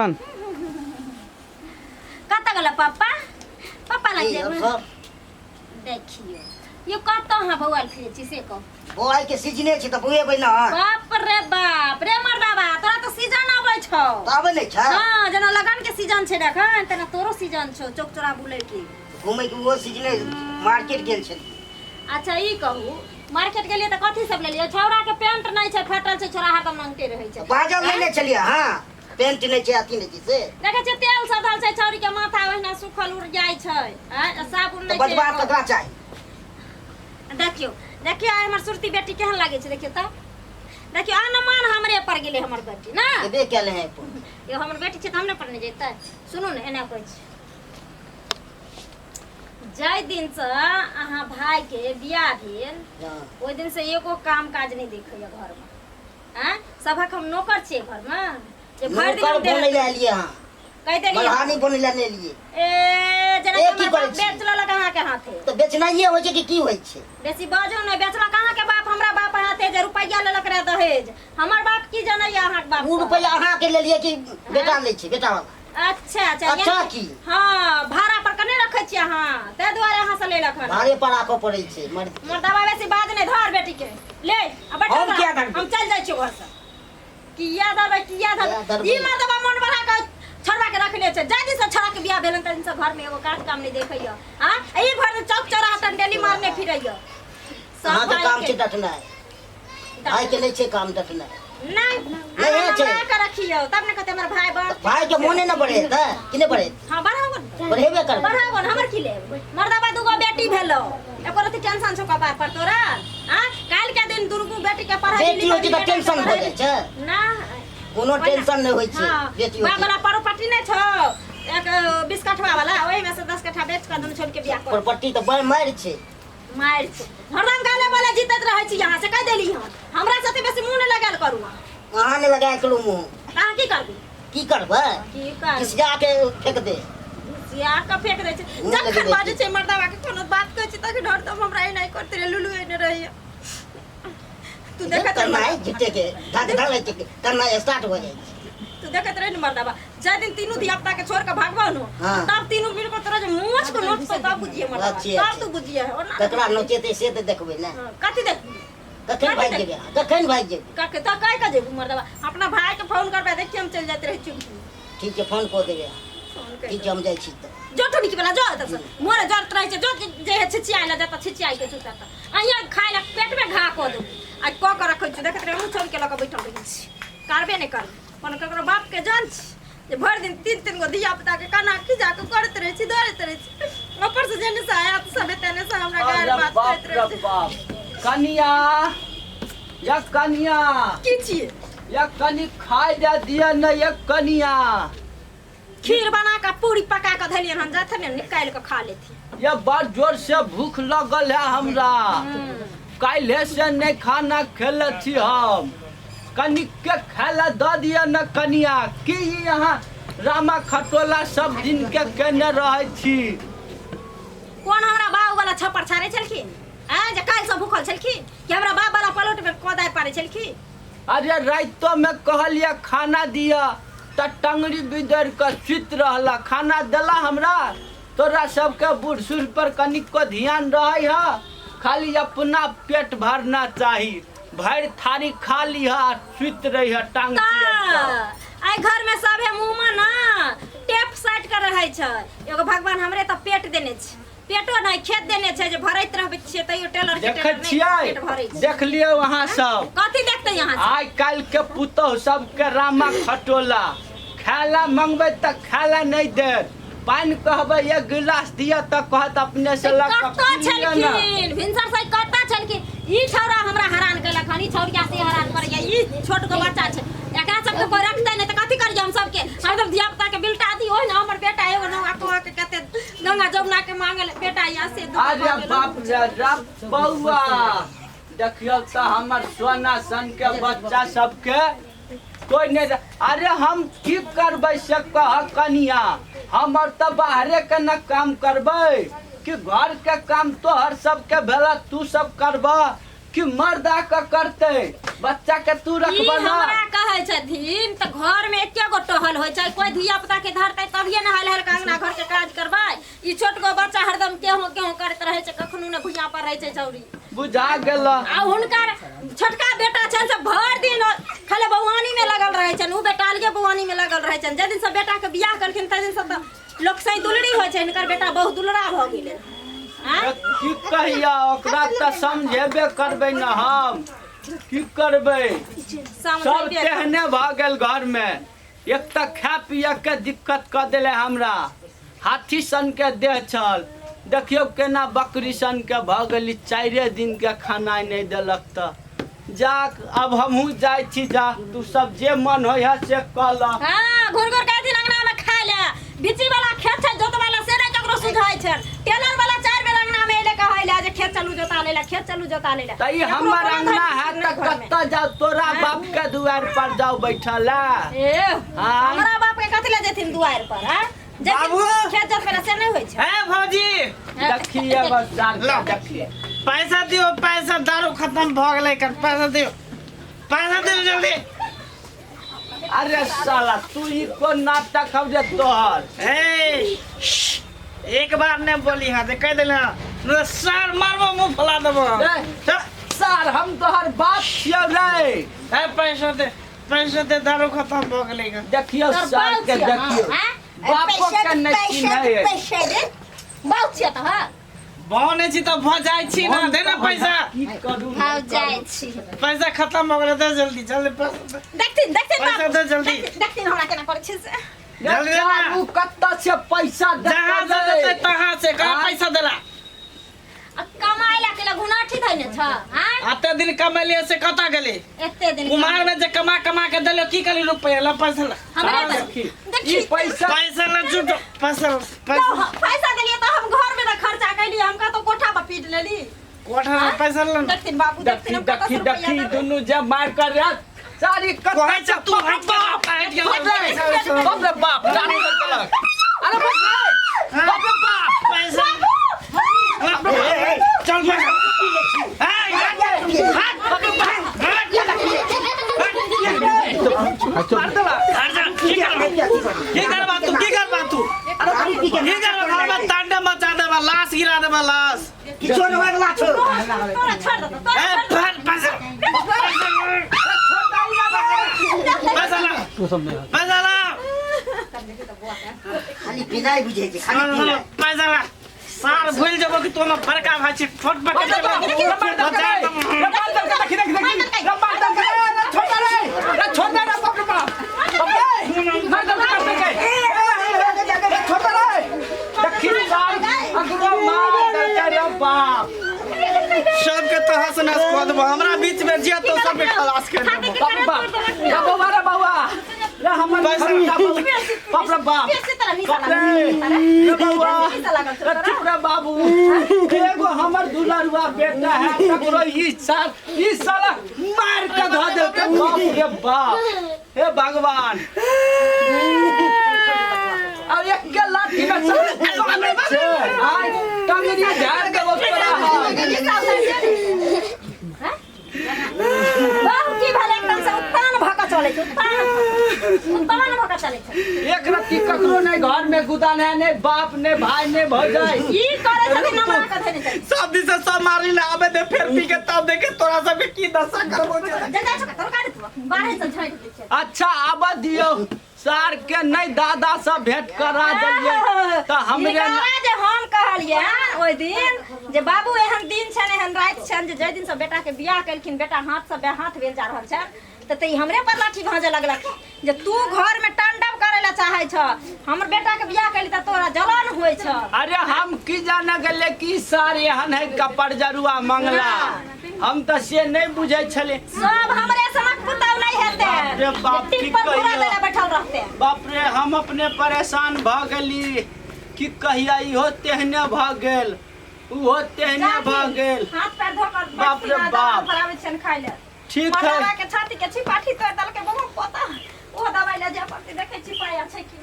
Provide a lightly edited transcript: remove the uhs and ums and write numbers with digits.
Season कत गला पापा पापा लग जाए देखियो ये कत हां बौआल फिरे छी से को बोआई के सीजने छै त बुए बना बाप रे मर्दाबा तोरा तो सीजन आबै छौ आबै नै छ हां जना लगन के सीजन छै देखन तना तोरो सीजन छौ चौक चौरा बुलै के घुमै के वो सीजने मार्केट गेल छै। अच्छा ई कहू मार्केट गेलिए त कथि सब ले लियो छौरा के पैंट नै छै फटल छै छोरा हरदम नंगटे रहै छै बाजल नै चलिए हां पैंट नै छै अथि नै छै से देखे छै तेल सधल छै छौरी के माथा ओहिना सुखल उड़ जाय छै हैं साबुन नै छै बजबा ककरा चाही देखियो देखियो हमर सुरती बेटी केहन लागे छै देखियो त देखियो अनुमान हमरे पर गेले हमर बेटी ना एबे केले है ये हमर बेटी छै त हमरे पर नै जेतै सुनू ने एना कहै छै जय दिन से अहाँ भाई के बियाह भेल ओइ दिन से एको काम काज नहीं देखैया घर में हैं सबक हम नौकर छियै घर में जे भर दिन बने ले लिए हां कह देलिए बलहानी बने ले ले लिए ए जना की करे बेचला लगा कहां के हाथे तो बेचनाइए होय छै कि की होय छै बेसी बाजो नै बेचला कहां के बाप हमरा बाप हाथे जे रुपैया लेलक रे दहेज हमर बाप की जनैया अहाँ के बाप 2 रुपया अहाँ के ले लिए कि बेटा ले छै बेटा वाला अच्छा की हां भाड़ा पर कने रखै छी अहाँ ते दुआरे अहाँ से लेलक हन भाड़े पर आको पड़ै छै मर्दाबा बेसी बाज नै धर बेटी के ले अब बैठ हम क्या धर हम चल जाय छी घर से किया धर ई मर्दाबा मन बना के छोड़ा के रखले छै जादी से छोड़ा के बियाह भेलन त इनसे घर में एगो काज काम नहीं देखैया हां ई भर चौक चौराहा तन डेली मारने फिरैया सब काम छै डटना भाई के नहीं छै काम डटना नहीं छै का रखियो तब ने कहते हमर भाई के मोने न बढ़े त किने बढ़े हां बढ़ावन बढ़ेबे कर बढ़ावन हमर की ले मर्दाबा दुगो बेटी भेलो एको रति टेंशन छौ का बाप पर तोरा हां काल के दिन दुर्गु बेटी के पढ़ाई बेटी होय छै त टेंशन हो जाय छै ना कोनो टेंशन नै होय छै बेटी होय छै बाबा प्रॉपर्टी नै छौ एक 20 कठवा वाला ओहि में से 10 कठा बेच के दुनु छोड़ के बियाह कर प्रॉपर्टी त बड़ मार छै हरदम गाले वाला जीतत रहै छी यहां से कह देली हम हमरा साथे बेसी मुंह नै लगाल करू अहाँ ने लगाय करू मुंह कहां की करबी की करबै किसिया के फेंक दे किसिया का फेंक दे छै जखन बाजे छै मर्दावा के कोनो बात कहै छै तखन हरदम हमरा ए नै करते रे लुलु ए नै रहिए तू देखत नहीं जिते के धक धक के करना स्टार्ट हो जाए तू देखत रह न मर्दावा जा दिन तीनों धिया पुता के छोड़ के भागबो न तब तीनों मिल के तोरा जे मुंह को नोट से तब बुझिए मर्दावा तब तू बुझिए ककरा नोचेते से त देखबै ना कथि देखबी कखन भाग जेबे काके त काय का जेबू मर्दावा अपना भाई के फोन करबे देखि हम चल जाते रह चुप ठीक है फोन को देबे ठीक हम जाय छी त जो ठोनी के बला जो त मोरे जरत रह छै जो जे छिचिया ला जाता छिचिया के चुता त अहिया खाय ला पेट में घा को दू आ को के रखै छी देखत रह मुंह छोड़ के लक बैठल रही छी करबे नै कर कोन ककरो बाप के जान छी जे भर दिन तीन गो धिया पुता के काना खिजा के करत रह छी दौड़त रह छी ऊपर से जेने से आया त सबे तने से हमरा गार बात करत रह छी कनिया या कनिया की छिए या कनी खाय दे दिया न या कनिया खीर बना के पूरी पका के धलियन हम जाथे ने निकाल के खा लेथी ये बड़ जोर से भूख लगल है हमरा काल्हे से नहीं खाना खेले थी हम कनिक के खाला द दिया न कनिया की यहाँ रामा खटोला सब दिन के केने रहे छी कोन हमरा बाऊ वाला छप्पर छारे छलखिन जे काल से भूखल छलखिन कि हमरा बाप वाला पलोट में कोदाय पारे छलखिन अरे रातो में कहलिया खाना दिया त टंगड़ी बिदर के चित रहला खाना देला हमरा तोरा सबके बूढ़ सूढ़ पर कनिक को ध्यान रहे है खाली अपना पेट भरना चाहिए भर थारी खा लिया सुत रही है टांग आई घर में सब है मुंह में ना टेप साइड कर रहे छ एगो भगवान हमरे त पेट देने छ पेटो नहीं खेत देने छै जे भरैत रहबे छियै तइयो टेलर के देख छियै देख लियो वहां सब कथि देखते यहां आइ काल के पुतौ सब के रामा खटोला खाला मंगबे त खाला नहीं दे पानी कहबे एक गिलास दिया त कहत अपने से लग कत्ता छलखिन भिनसर से कत्ता छलखिन ई छौरा हमरा हैरान कैलक हन ई छौरिया से हैरान कर गया ई छोट गो बच्चा छै एकरा सब के कोई रखते नहीं त कथि करियै हम सब के हरदम धिया पुता के बिल्टा दी ओइ ना हमर बेटा एगो ना को के कते गंगा जमुना के मांगल बेटा या से अरे बाप रे रब बौआ देखियो त हमर सोना सन के बच्चा सब के कोई नहीं अरे हम की करबै से कह कनिया हमर त बाहरे के न काम करबै कि घर के काम तोहर सब के भेला तू सब करबा कि मर्दा का करते बच्चा के तू ई रखबा ना हमरा कहै छथिन त घर में एके गो टहल होय छै कोई धिया पुता के धरतै तभिए न हाल हाल अंगना घर के काज करबै ई छोट गो बच्चा हरदम केहू करत रहै छै कखनो न भुइया पर रहै छै छौरी बुझा गेल आ हुनकर छोटका बेटा छन से भर दिन खाली बौआनी में लगल रहै छन उ बेटा अलगे बौआनी में लगल रहै छन जे दिन से बेटा के बियाह करखिन त दिन से त लोक सही दुलड़ी होय छै हिनकर बेटा बहुत दुलड़ा भ गेलै की कहिया ओकरा त समझेबे करबै न हम की करबै सब तेहने भ गेल घर में एक त खा पिया के दिक्कत क देले हमरा हाथी सन के देह छल देखियो केना बकरी सन के भ गेली 4 दिन के खाना नहीं देलक त जा अब हमहू जाय छी जा तू सब जे मन होय है से कल हां घुर घुर के दिन अंगना में खा ले बिची वाला खेत छै जोत वाला से नहीं ककरो सुझाय छै टेलर वाला 4 बेर अंगना में एले कहै ले जे खेत चलू जोता ले खेत चलू जोता ले त ई हमर अंगना है त कत्ता जाओ तोरा बाप के दुआर पर जाओ बैठल ए हमरा बाप के कथि ले जेथिन दुआर पर हां बाबू खेत जोत वाला से नहीं होय छै ए भौजी देखिए बस जान देखिए पैसा दियो पैसा दारू खत्म भ गेलै कर पैसा दियो जल्दी अरे साला तू ई कोन नाटक हम जे तोहर ए एक बार ने बोली हां दे कह देला न सर मारबो मुंह फला देबो सर हम तोहर बाप छियौ रे ए पैसा दे दारू खत्म भ गेलै कर देखियो सर के देखियो बापो के नहीं चिन्है पैसा दे बहुत छिया त हां बहने छी त भ जाय छी ना दे ना पैसा की करू भाव जाय छी पैसा खत्म भ गेलै दे जल्दी पैसा देखथिन पैसा दे जल्दी देखथिन हमरा केना करै छै से जल्दी दे ना तू कत्ता से पैसा जहां से देते तहां से का पैसा देला कमाइला के गुनाठी धइने छ हां आते दिन कमालिए से कता गेली एते दिन कुमार में जे कमा के देलो की कली रुपया ला पैसा ला हमरा देखी देखी ई पैसा ला झूठ पैसा पैसा देलिए त हम घर में न खर्चा कैली हमका तो कोठा पर पीट लेली कोठा में पैसा ला देखथिन बाबू देखथिन देखी दुनु जब मार कर रहा सारी कोहे से तू बाप बैठ गेल बाप रे बाप जाने चलक अरे बाप रे बाप पैसा चल तांडव मचा देबा लाश गिरा देबा लाश किछो न होय लाछो तोरा छोड़ दे पैसा ला खाली बिनाई बुझे छै खाली बिनाई पैसा ला सार भूल जब कि तुम फरका भाई छी फट पकड़ सबके तो हंसना स्क्वाड हमरा बीच में जिया तो सब के खलास कर देबो बाबा बाबा रे हमर बाप रे बाप चुप रे बाबू एगो हमर दुलरुआ बेटा है ककरो ई साला मार के ध दे के बाप रे बाप हे भगवान और एक के लाठी में टंगरी झाड़ के वो तोरा की भले एकदम से उत्तान भका चले छै उत्तान भका चले छै एक रत्ती ककरो नहीं घर में गुदान है ने बाप ने भाई ने भौजाई ई करे छथिन हमरा के धने छै सब दिन से सब मारी ले आबे दे फिर पी के तब देखे तोरा सब के की दशा करबो जल्दी छ तरकारी तू बाहर से झाड़ दे छै अच्छा आबा दियो सार के नहीं दादा सब भेंट करा दिए तो हमरे जे हम कहलिए ओइ दिन जे बाबू एहन दिन छन एहन रात छन जे दिन से बेटा के बियाह केलखिन बेटा हाथ से हाथ भेल जा रहल छ त हमरे पर लाठी भाजे लगलक जे तू घर में तांडव करे ला चाहे छ हमर बेटा के बियाह कैली त तोरा जलन होय छ अरे हम की जाने गेले कि सार एहन है कपड़ जरुआ मंगला हम तो से नहीं बुझे छले सब हमरे समक पुताव नहीं हेते रे बाप की कहिया बैठल रहते बाप रे हम अपने परेशान भ गेली की कहिया इहो तेहने भ गेल उहो तेहने भ गेल हाथ पैर धो कर बाप रे बाप फरावे छन खाइ ले ठीक है मनवा के छाती के छिपाठी तोड़ दल के बहुत पता ओ दवाई ले जा पड़ते देखे छिपाया छै कि